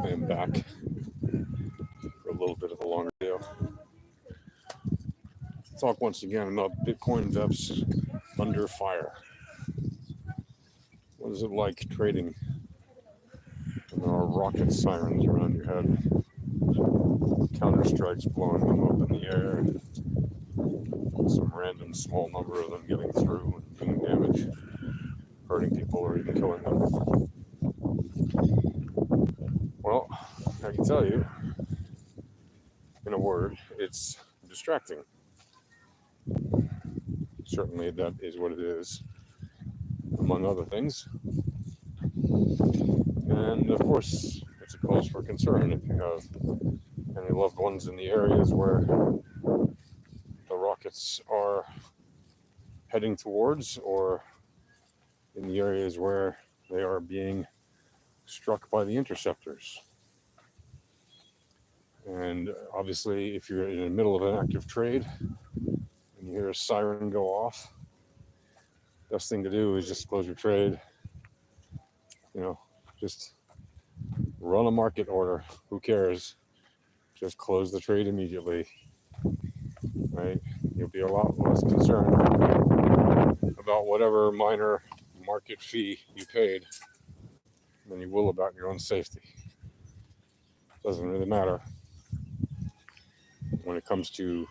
I am back for a little bit of a longer video. Talk once again about Bitcoin VEPS under fire. What is it like trading when there are rocket sirens around your head? Counter strikes blowing them up in the air, and some random small number of them getting through and doing damage, hurting people or even killing them. Well, I can tell you, in a word, it's distracting. Certainly that is what it is, among other things. And of course, it's a cause for concern if you have any loved ones in the areas where the rockets are heading towards, or in the areas where they are being struck by the interceptors. And obviously, if you're in the middle of an active trade and you hear a siren go off, best thing to do is just close your trade. Just run a market order. Who cares? Just close the trade immediately. Right? You'll be a lot less concerned about whatever minor market fee you paid than you will about your own safety. Doesn't really matter when it comes to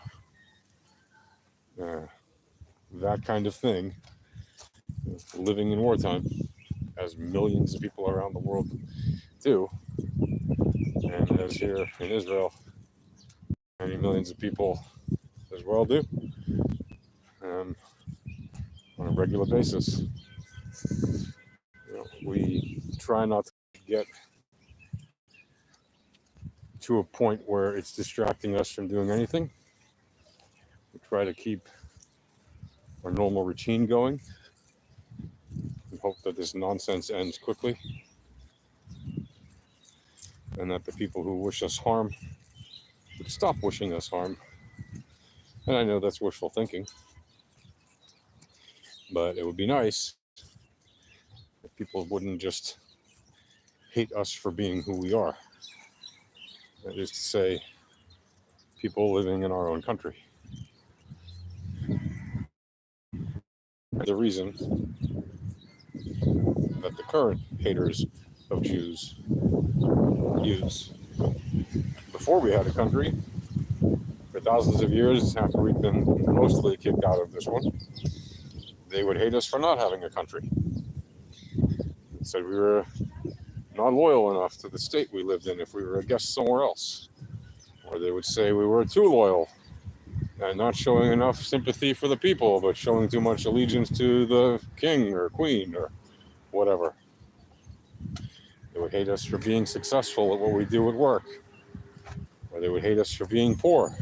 that kind of thing. Living in wartime, as millions of people around the world do, and as here in Israel, many millions of people as well do, on a regular basis. We try not to get to a point where it's distracting us from doing anything. We try to keep our normal routine going and hope that this nonsense ends quickly, and that the people who wish us harm would stop wishing us harm. And I know that's wishful thinking, but it would be nice if people wouldn't just hate us for being who we are. That is to say, people living in our own country. The reason that the current haters of Jews use. Before we had a country, for thousands of years after we'd been mostly kicked out of this one, they would hate us for not having a country. They said we were not loyal enough to the state we lived in if we were a guest somewhere else. Or they would say we were too loyal and not showing enough sympathy for the people, but showing too much allegiance to the king or queen or whatever. They would hate us for being successful at what we do at work. Or they would hate us for being poor,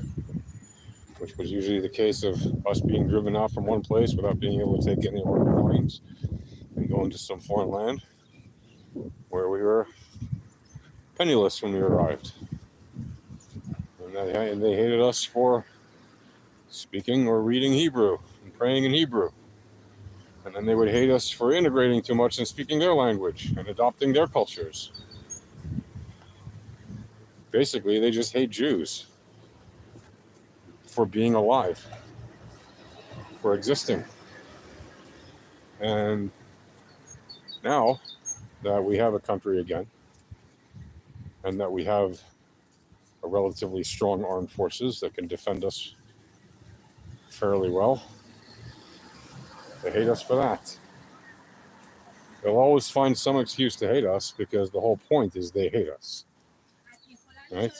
which was usually the case of us being driven out from one place without being able to take any of our belongings and going to some foreign land where we were penniless when we arrived. And they hated us for speaking or reading Hebrew and praying in Hebrew. And then they would hate us for integrating too much and speaking their language and adopting their cultures. Basically, they just hate Jews for being alive, for existing. And now that we have a country again, and that we have a relatively strong armed forces that can defend us fairly well, they hate us for that. They'll always find some excuse to hate us because the whole point is they hate us. Right?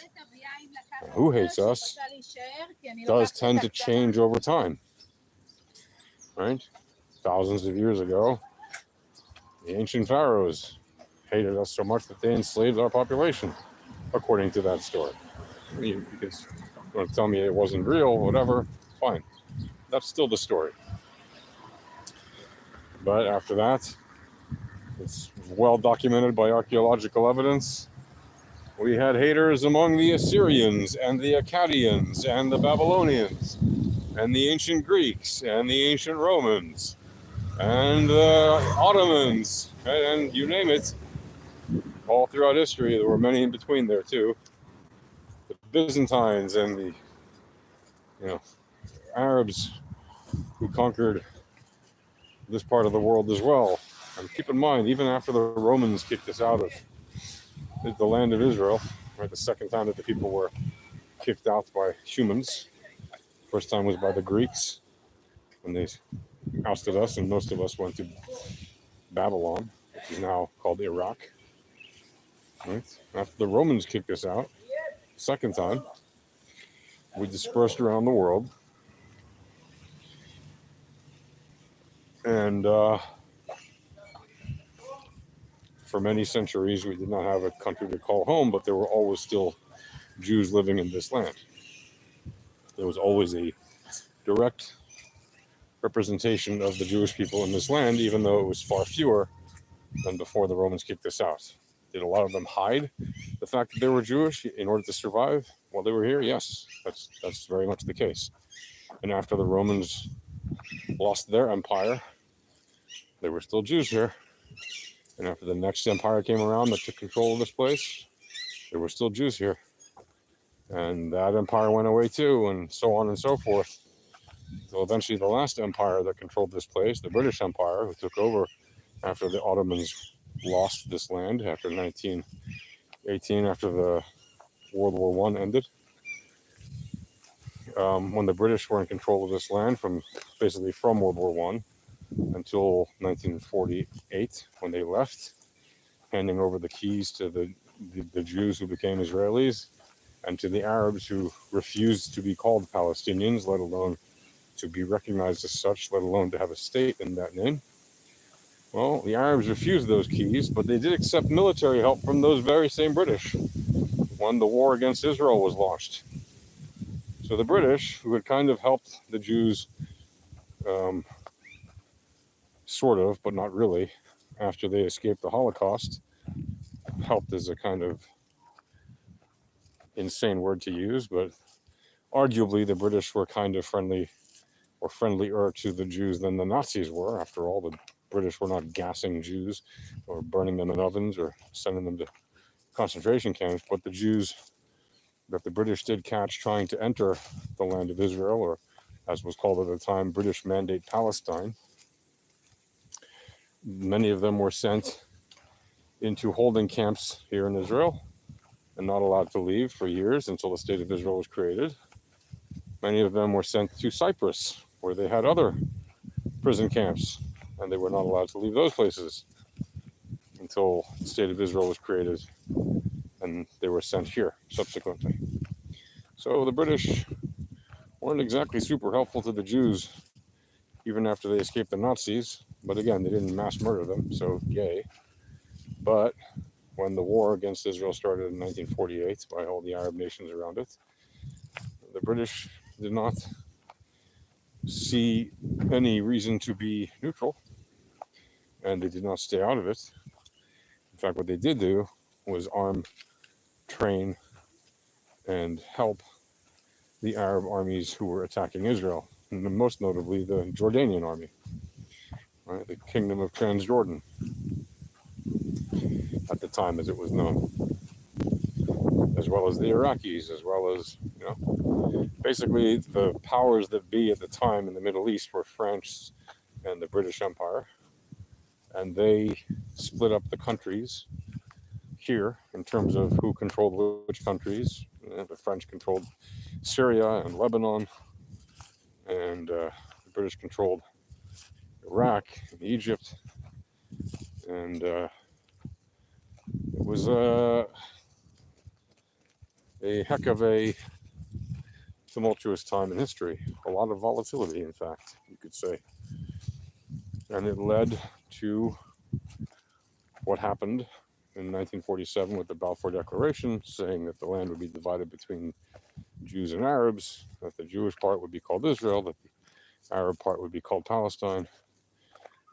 And who hates us does tend to change over time. Right? Thousands of years ago, the ancient pharaohs hated us so much that they enslaved our population, according to that story. You want to tell me it wasn't real, whatever, fine. That's still the story. But after that, it's well documented by archaeological evidence. We had haters among the Assyrians and the Akkadians and the Babylonians and the ancient Greeks and the ancient Romans and the Ottomans and you name it. all throughout history. There were many in between there too. The Byzantines and the Arabs who conquered this part of the world as well. And keep in mind, even after the Romans kicked us out of the land of Israel, right, the second time that the people were kicked out by humans, first time was by the Greeks when they ousted us, and most of us went to Babylon, which is now called Iraq. Right? After the Romans kicked us out, second time, we dispersed around the world, and for many centuries we did not have a country to call home, but there were always still Jews living in this land. There was always a direct representation of the Jewish people in this land, even though it was far fewer than before the Romans kicked us out. Did a lot of them hide the fact that they were Jewish in order to survive while they were here? Yes, that's very much the case. And after the Romans lost their empire, there were still Jews here. And after the next empire came around that took control of this place, there were still Jews here. And that empire went away too, and so on and so forth. So eventually the last empire that controlled this place, the British Empire, who took over after the Ottomans lost this land after 1918, after the World War I ended. When the British were in control of this land from World War I until 1948, when they left, handing over the keys to the Jews who became Israelis and to the Arabs who refused to be called Palestinians, let alone to be recognized as such, let alone to have a state in that name. Well, the Arabs refused those keys, but they did accept military help from those very same British when the war against Israel was launched. So the British, who had kind of helped the Jews, sort of, but not really, after they escaped the Holocaust, helped is a kind of insane word to use, but arguably the British were kind of friendly or friendlier to the Jews than the Nazis were. After all, the British were not gassing Jews or burning them in ovens or sending them to concentration camps, but the Jews that the British did catch trying to enter the land of Israel, or as was called at the time, British Mandate Palestine, many of them were sent into holding camps here in Israel and not allowed to leave for years until the state of Israel was created. Many of them were sent to Cyprus, where they had other prison camps, and they were not allowed to leave those places until the state of Israel was created, and they were sent here subsequently. So the British weren't exactly super helpful to the Jews, even after they escaped the Nazis. But again, they didn't mass murder them, so yay. But when the war against Israel started in 1948 by all the Arab nations around it, the British did not see any reason to be neutral, and they did not stay out of it. In fact, what they did do was arm, train, and help the Arab armies who were attacking Israel, and most notably the Jordanian army, right? The Kingdom of Transjordan, at the time as it was known, as well as the Iraqis, as well as, basically the powers that be at the time in the Middle East were France and the British Empire, and they split up the countries here in terms of who controlled which countries. The French controlled Syria and Lebanon, and the British controlled Iraq and Egypt, and it was a heck of a tumultuous time in history. A lot of volatility, in fact, you could say. And it led to what happened in 1947 with the Balfour Declaration, saying that the land would be divided between Jews and Arabs, that the Jewish part would be called Israel, that the Arab part would be called Palestine.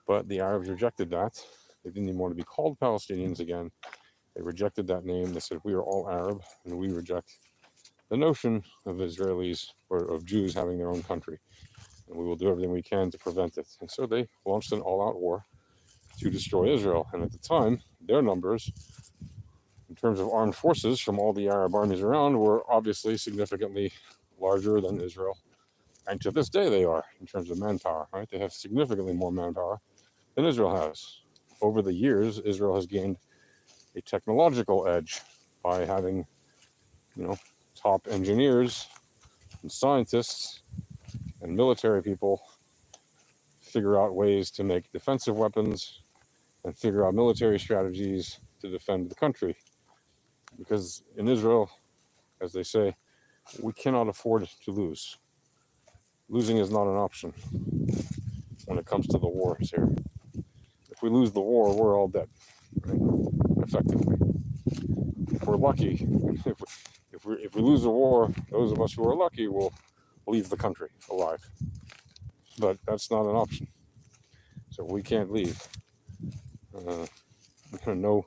But the Arabs rejected that. They didn't even want to be called Palestinians again. They rejected that name. They said, we are all Arab, and we reject the notion of Israelis or of Jews having their own country. And we will do everything we can to prevent it. And so they launched an all-out war to destroy Israel. And at the time, their numbers terms of armed forces from all the Arab armies around, were obviously significantly larger than Israel. And to this day, they are in terms of manpower, right? They have significantly more manpower than Israel has. Over the years, Israel has gained a technological edge by having, top engineers and scientists and military people figure out ways to make defensive weapons and figure out military strategies to defend the country. Because in Israel, as they say, we cannot afford to lose. Losing is not an option when it comes to the wars here. If we lose the war, we're all dead, right? Effectively. If we're lucky, if we lose the war, those of us who are lucky will leave the country alive. But that's not an option. So we can't leave. No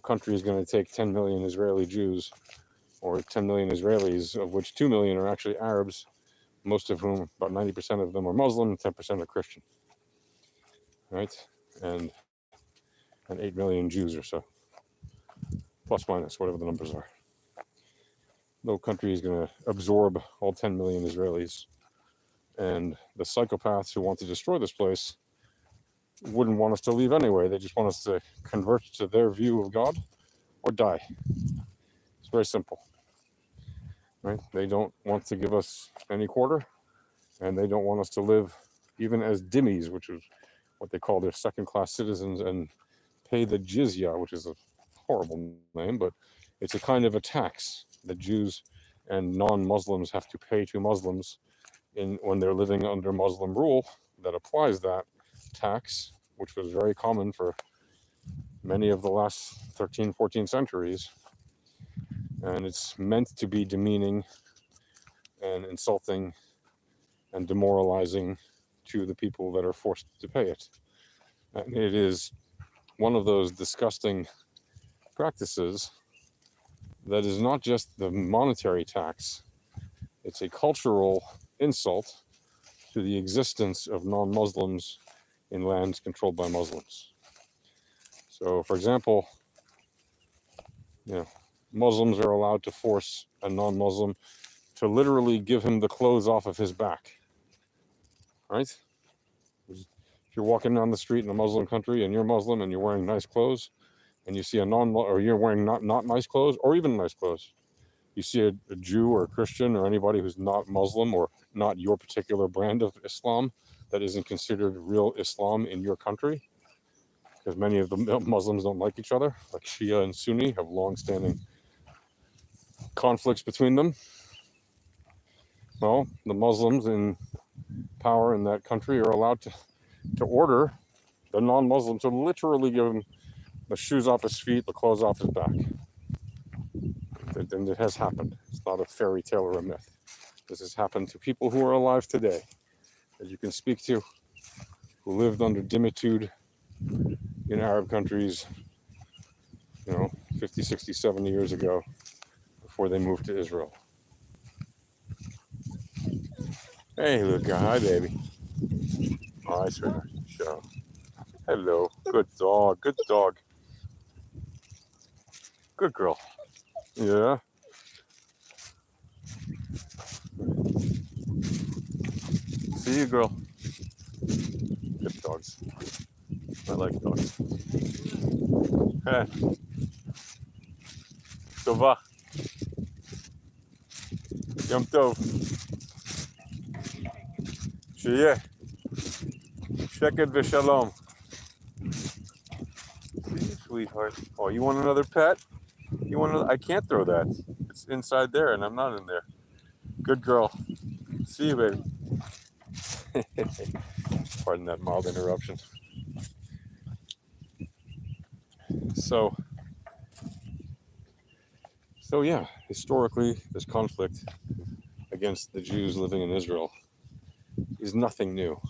country is going to take 10 million Israeli Jews or 10 million Israelis, of which 2 million are actually Arabs, most of whom, about 90% of them are Muslim, 10% are Christian, right? And 8 million Jews or so, plus minus, whatever the numbers are. No country is going to absorb all 10 million Israelis. And the psychopaths who want to destroy this place wouldn't want us to leave anyway. They just want us to convert to their view of God or die. It's very simple, right? They don't want to give us any quarter, and they don't want us to live even as dhimmis, which is what they call their second-class citizens, and pay the jizya, which is a horrible name, but it's a kind of a tax that Jews and non-Muslims have to pay to Muslims when they're living under Muslim rule that applies that tax, which was very common for many of the last 13, 14 centuries. And it's meant to be demeaning and insulting and demoralizing to the people that are forced to pay it. And it is one of those disgusting practices that is not just the monetary tax, it's a cultural insult to the existence of non-Muslims in lands controlled by Muslims. So, for example, Muslims are allowed to force a non-Muslim to literally give him the clothes off of his back, right? If you're walking down the street in a Muslim country and you're Muslim and you're wearing nice clothes, and you see or you're wearing not nice clothes or even nice clothes, you see a Jew or a Christian or anybody who's not Muslim or not your particular brand of Islam that isn't considered real Islam in your country, because many of the Muslims don't like each other, like Shia and Sunni have long-standing conflicts between them. Well, the Muslims in power in that country are allowed to order the non-Muslim to literally give him the shoes off his feet, the clothes off his back. And it has happened. It's not a fairy tale or a myth. This has happened to people who are alive today, that you can speak to, who lived under dhimmitude in Arab countries, 50, 60, 70 years ago, before they moved to Israel. Hey, Luca. Hi, baby. Hi, sweetheart. Show. Hello. Good dog. Good dog. Good girl. Yeah. See you, girl. Good dogs. I like dogs. Hey. Tova. Yom Tov. Sheyeh. Sheket v'shalom. See, sweetheart. Oh, you want another pet? You want another? I can't throw that. It's inside there, and I'm not in there. Good girl. See you, baby. Pardon that mild interruption. So yeah, historically, this conflict against the Jews living in Israel is nothing new.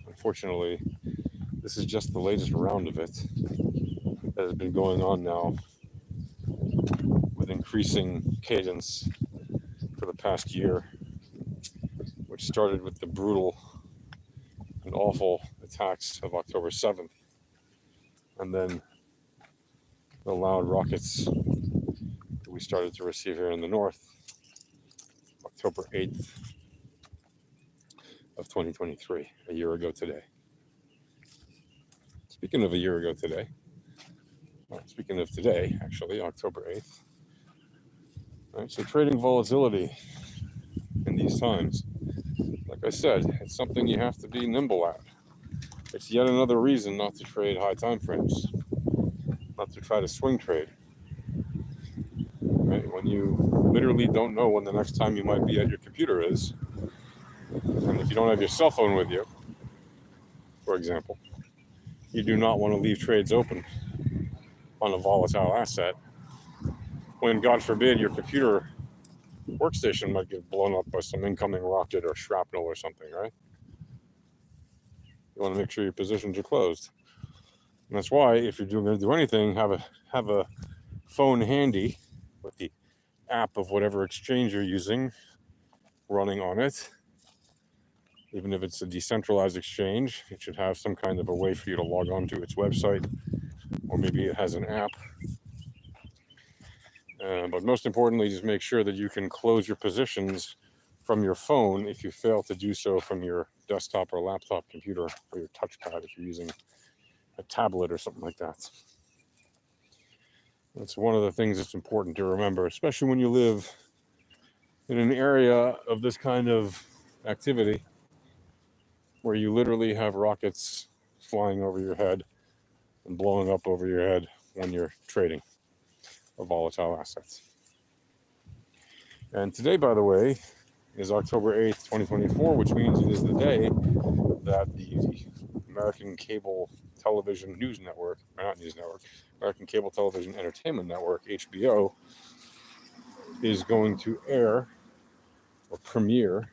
Unfortunately, this is just the latest round of it that has been going on now with increasing cadence for the past year, which started with the brutal and awful attacks of October 7th, and then the loud rockets we started to receive here in the north, October 8th of 2023, a year ago today. Speaking of a year ago today, speaking of today, actually, October 8th. All right, so trading volatility in these times, like I said, it's something you have to be nimble at. It's yet another reason not to trade high time frames, not to try to swing trade. Right? When you literally don't know when the next time you might be at your computer is, and if you don't have your cell phone with you, for example, you do not want to leave trades open on a volatile asset when, God forbid, your computer workstation might get blown up by some incoming rocket or shrapnel or something, right? You want to make sure your positions are closed. And that's why, if you're going to do anything, have a phone handy with the app of whatever exchange you're using running on it. Even if it's a decentralized exchange, it should have some kind of a way for you to log on to its website, or maybe it has an app. But most importantly, just make sure that you can close your positions from your phone if you fail to do so from your desktop or laptop computer or your touchpad if you're using a tablet or something like that. That's one of the things that's important to remember, especially when you live in an area of this kind of activity where you literally have rockets flying over your head and blowing up over your head when you're trading a volatile assets. And today, by the way, is October 8th, 2024, which means it is the day that the American Cable Television News Network, or not News Network, American Cable Television Entertainment Network, HBO, is going to air or premiere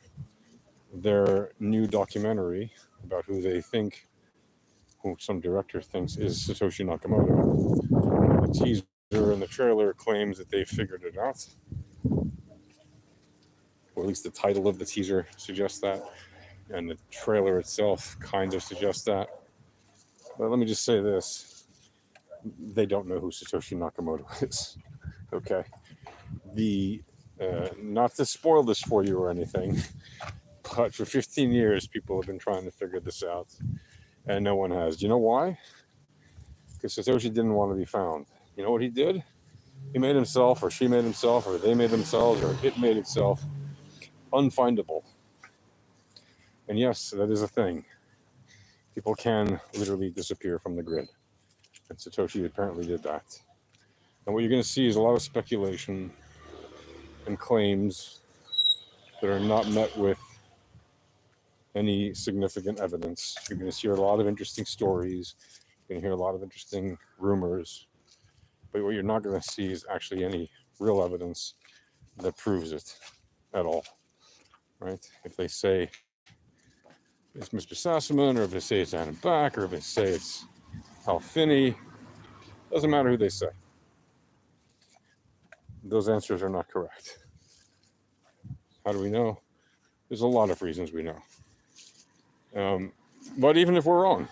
their new documentary about who some director thinks is Satoshi Nakamoto. The teaser and the trailer claims that they figured it out, or at least the title of the teaser suggests that, and the trailer itself kind of suggests that. But let me just say this: they don't know who Satoshi Nakamoto is. Okay, not to spoil this for you or anything, but for 15 years people have been trying to figure this out, and no one has. Do you know why? Because Satoshi didn't want to be found. You know what he did? He made himself, or she made himself, or they made themselves, or it made itself unfindable. And yes, that is a thing. People can literally disappear from the grid. And Satoshi apparently did that. And what you're going to see is a lot of speculation and claims that are not met with any significant evidence. You're going to hear a lot of interesting stories. You're going to hear a lot of interesting rumors. But what you're not going to see is actually any real evidence that proves it at all. Right? If they say it's Mr. Sassaman, or if they say it's Adam Back, or if they say it's Hal Finney, doesn't matter who they say. Those answers are not correct. How do we know? There's a lot of reasons we know. But even if we're wrong,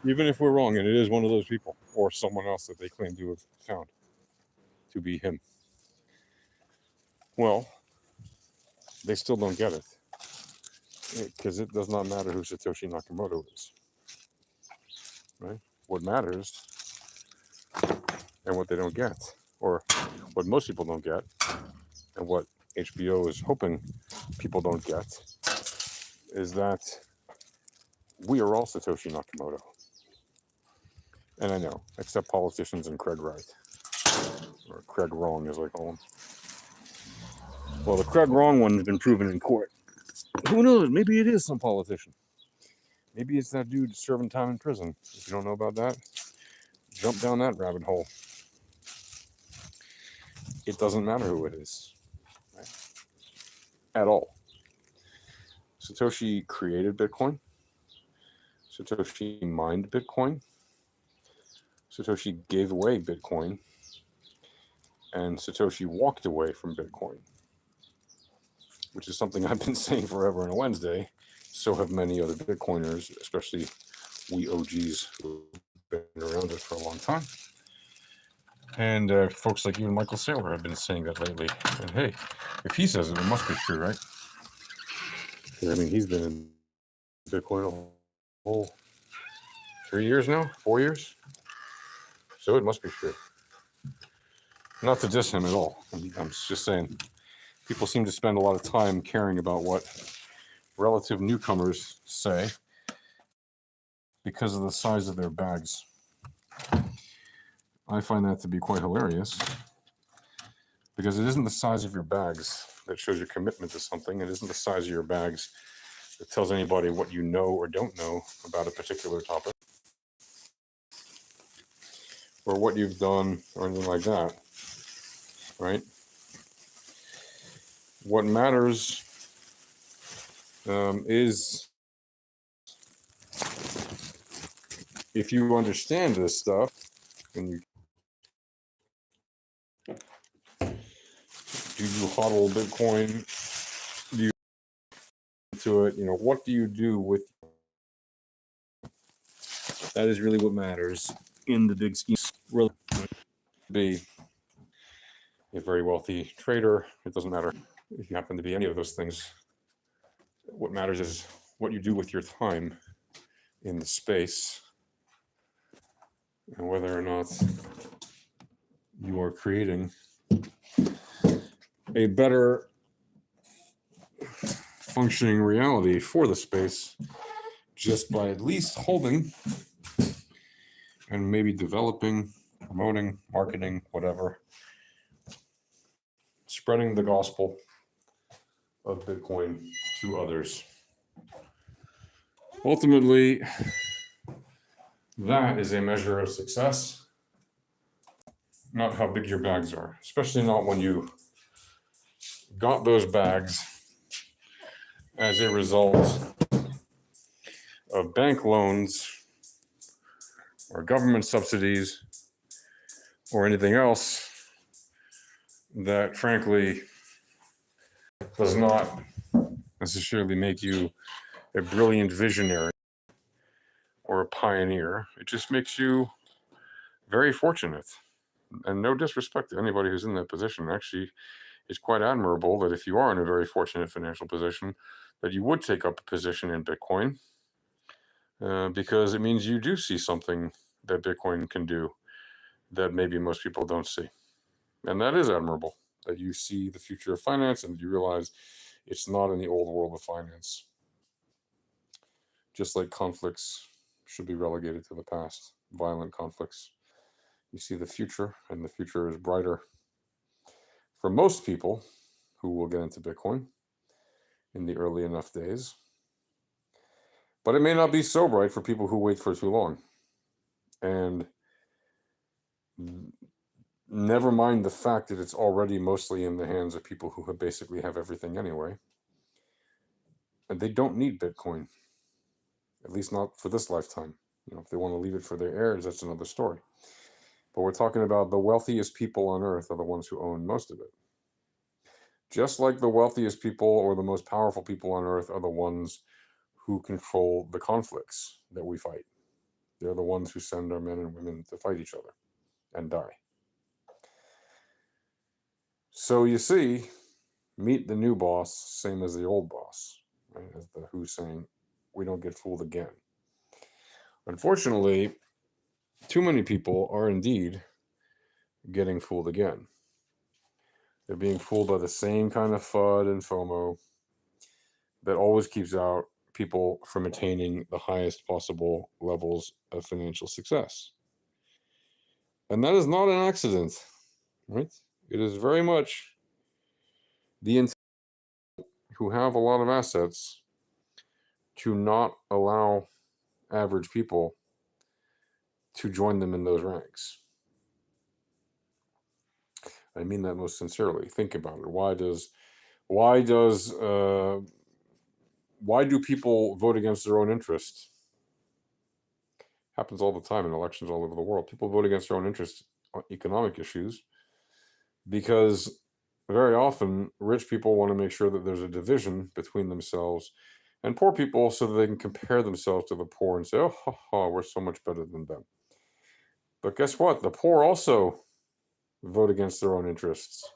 and it is one of those people or someone else that they claim to have found to be him, well, they still don't get it, because it does not matter who Satoshi Nakamoto is. Right? What matters, and what they don't get, or what most people don't get, and what HBO is hoping people don't get, is that we are all Satoshi Nakamoto. And I know, except politicians and Craig Wright, or Craig Wrong as I call him. Well, the Craig Wrong one has been proven in court. Who knows? Maybe it is some politician. Maybe it's that dude serving time in prison. If you don't know about that, jump down that rabbit hole. It doesn't matter who it is, right? At all. Satoshi created Bitcoin. Satoshi mined Bitcoin. Satoshi gave away Bitcoin. And Satoshi walked away from Bitcoin, which is something I've been saying forever on a Wednesday. So have many other Bitcoiners, especially we OGs who've been around it for a long time. And folks like even Michael Saylor have been saying that lately. And hey, if he says it, it must be true, right? I mean, he's been in Bitcoin a whole 3 years now, 4 years. So it must be true. Not to diss him at all. I'm just saying, people seem to spend a lot of time caring about what relative newcomers say because of the size of their bags. I find that to be quite hilarious because it isn't the size of your bags that shows your commitment to something. It isn't the size of your bags that tells anybody what you know or don't know about a particular topic or what you've done or anything like that, right? What matters is if you understand this stuff and you do you hodl Bitcoin, do you to it, what do you do with that is really what matters in the big scheme. Really be a very wealthy trader, it doesn't matter if you happen to be any of those things. What matters is what you do with your time in the space and whether or not you are creating a better functioning reality for the space just by at least holding and maybe developing, promoting, marketing, whatever, spreading the gospel of Bitcoin to others. Ultimately, that is a measure of success, not how big your bags are, especially not when you got those bags as a result of bank loans or government subsidies or anything else that frankly does not necessarily make you a brilliant visionary or a pioneer. It just makes you very fortunate. And no disrespect to anybody who's in that position. Actually, it's quite admirable that if you are in a very fortunate financial position, that you would take up a position in Bitcoin because it means you do see something that Bitcoin can do that maybe most people don't see. And that is admirable, that you see the future of finance and you realize it's not in the old world of finance. Just like conflicts should be relegated to the past, violent conflicts. You see the future, and the future is brighter for most people who will get into Bitcoin in the early enough days. But it may not be so bright for people who wait for too long. And never mind the fact that it's already mostly in the hands of people who basically have everything anyway. And they don't need Bitcoin, at least not for this lifetime. If they want to leave it for their heirs, that's another story. But we're talking about the wealthiest people on earth are the ones who own most of it. Just like the wealthiest people or the most powerful people on earth are the ones who control the conflicts that we fight. They're the ones who send our men and women to fight each other and die. So you see, meet the new boss, same as the old boss, right? As the Who saying, we don't get fooled again. Unfortunately, too many people are indeed getting fooled again. They're being fooled by the same kind of FUD and FOMO that always keeps out people from attaining the highest possible levels of financial success. And that is not an accident, right? It is very much the intent who have a lot of assets to not allow average people to join them in those ranks. I mean that most sincerely. Think about it. Why do people vote against their own interests? Happens all the time in elections all over the world. People vote against their own interests on economic issues because very often rich people want to make sure that there's a division between themselves and poor people so that they can compare themselves to the poor and say, oh, we're so much better than them. But guess what? The poor also vote against their own interests.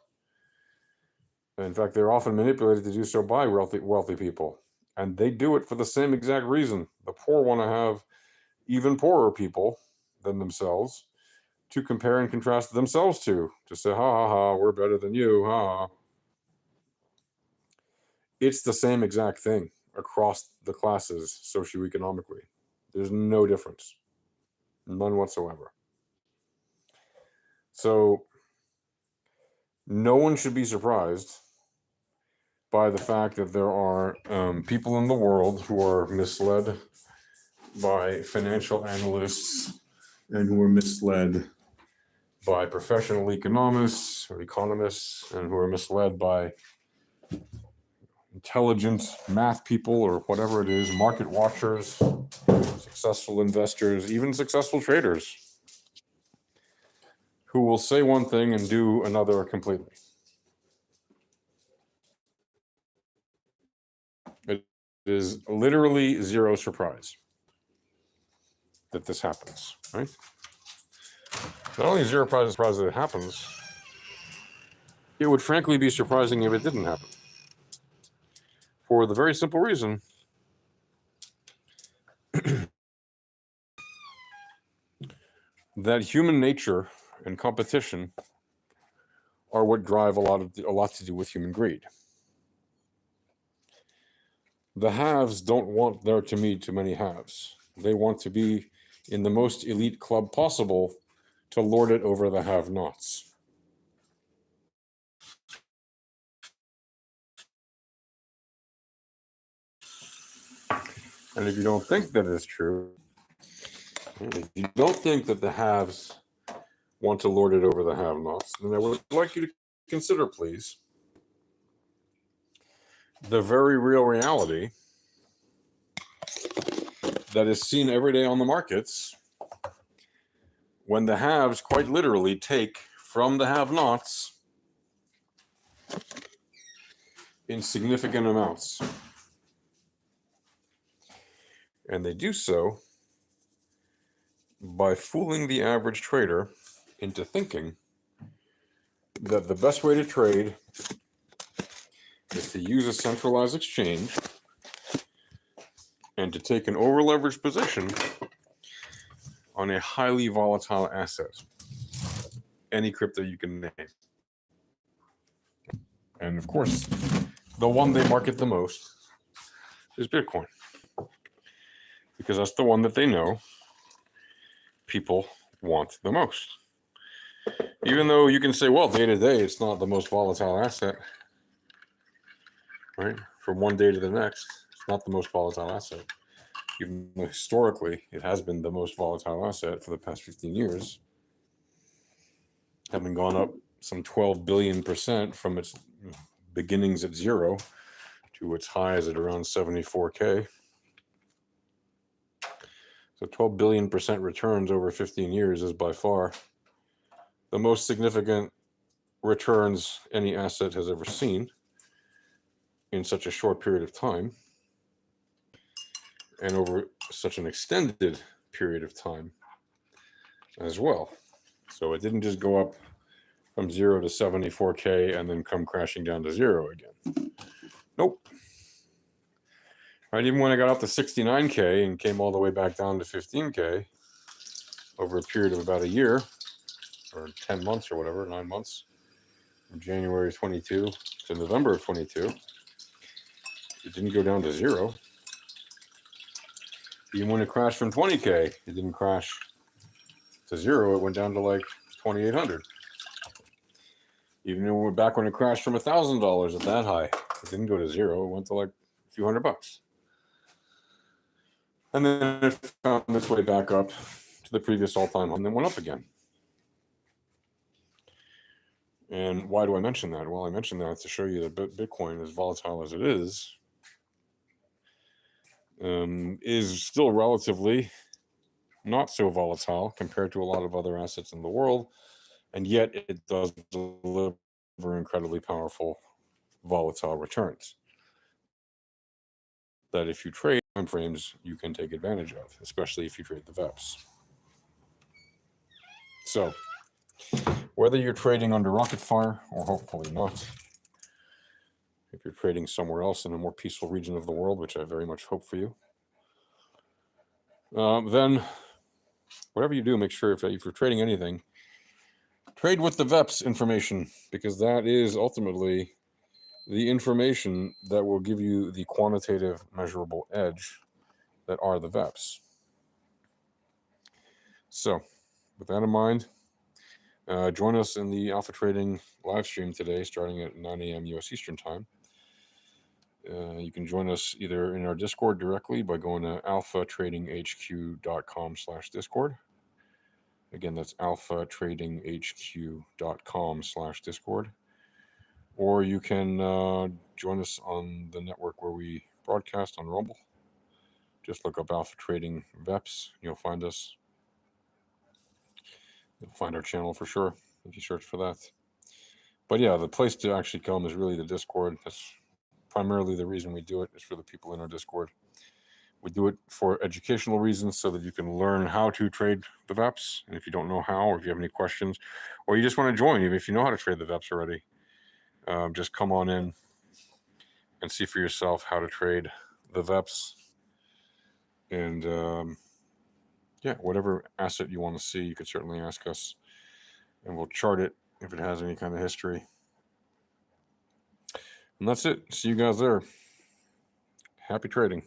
In fact, they're often manipulated to do so by wealthy people. And they do it for the same exact reason. The poor want to have even poorer people than themselves to compare and contrast themselves to say, ha ha ha, we're better than you, ha ha. It's the same exact thing across the classes socioeconomically. There's no difference, none whatsoever. So no one should be surprised by the fact that there are people in the world who are misled by financial analysts and who are misled by professional economists or economists and who are misled by intelligent math people or whatever it is, market watchers, successful investors, even successful traders, who will say one thing and do another completely. It is literally zero surprise that this happens, right? Not only zero surprise that it happens, it would frankly be surprising if it didn't happen. For the very simple reason that human nature and competition are what drive a lot to do with human greed. The haves don't want there to be too many haves. They want to be in the most elite club possible to lord it over the have-nots. And if you don't think that is true, if you don't think that the haves want to lord it over the have-nots, then I would like you to consider, please, the very real reality that is seen every day on the markets when the haves quite literally take from the have-nots in significant amounts. And they do so by fooling the average trader into thinking that the best way to trade is to use a centralized exchange and to take an over-leveraged position on a highly volatile asset, any crypto you can name. And of course, the one they market the most is Bitcoin, because that's the one that they know people want the most. Even though you can say, well, day to day, it's not the most volatile asset, right? From one day to the next, it's not the most volatile asset. Even though historically, it has been the most volatile asset for the past 15 years, having gone up some 12 billion% from its beginnings at zero to its highs at around 74K. So 12 billion% returns over 15 years is by far the most significant returns any asset has ever seen in such a short period of time and over such an extended period of time as well. So it didn't just go up from 0 to 74K and then come crashing down to 0 again. Nope. Right, even when I got up to 69K and came all the way back down to 15K over a period of about a year or 10 months or whatever, 9 months, from January 22 to November of 22, it didn't go down to 0. Even when it crashed from 20K, it didn't crash to 0. It went down to like 2,800. Even back when it crashed from $1,000 at that high, it didn't go to 0. It went to like a few $100. And then it found its way back up to the previous all-time high and then went up again. And why do I mention that? Well, I mention that to show you that Bitcoin, as volatile as it is still relatively not so volatile compared to a lot of other assets in the world, and yet it does deliver incredibly powerful volatile returns that if you trade time frames, you can take advantage of, especially if you trade the VEPS. So Whether you're trading under rocket fire or hopefully not, if you're trading somewhere else in a more peaceful region of the world, which I very much hope for you, then whatever you do, make sure if you're trading anything, trade with the VEPS information, because that is ultimately the information that will give you the quantitative measurable edge that are the VEPS. So, with that in mind, join us in the Alpha Trading live stream today, starting at 9 a.m. US Eastern Time. You can join us either in our Discord directly by going to alphatradinghq.com/discord. Again, that's alphatradinghq.com/discord. Or you can join us on the network where we broadcast on Rumble. Just look up Alpha Trading VEPS. You'll find us. You'll find our channel for sure if you search for that. But yeah, the place to actually come is really the Discord. That's primarily the reason we do it, is for the people in our Discord. We do it for educational reasons so that you can learn how to trade the VEPS. And if you don't know how, or if you have any questions, or you just want to join, even if you know how to trade the VEPS already, just come on in and see for yourself how to trade the VEPS. And yeah, whatever asset you want to see, you could certainly ask us, and we'll chart it if it has any kind of history. And that's it. See you guys there. Happy trading.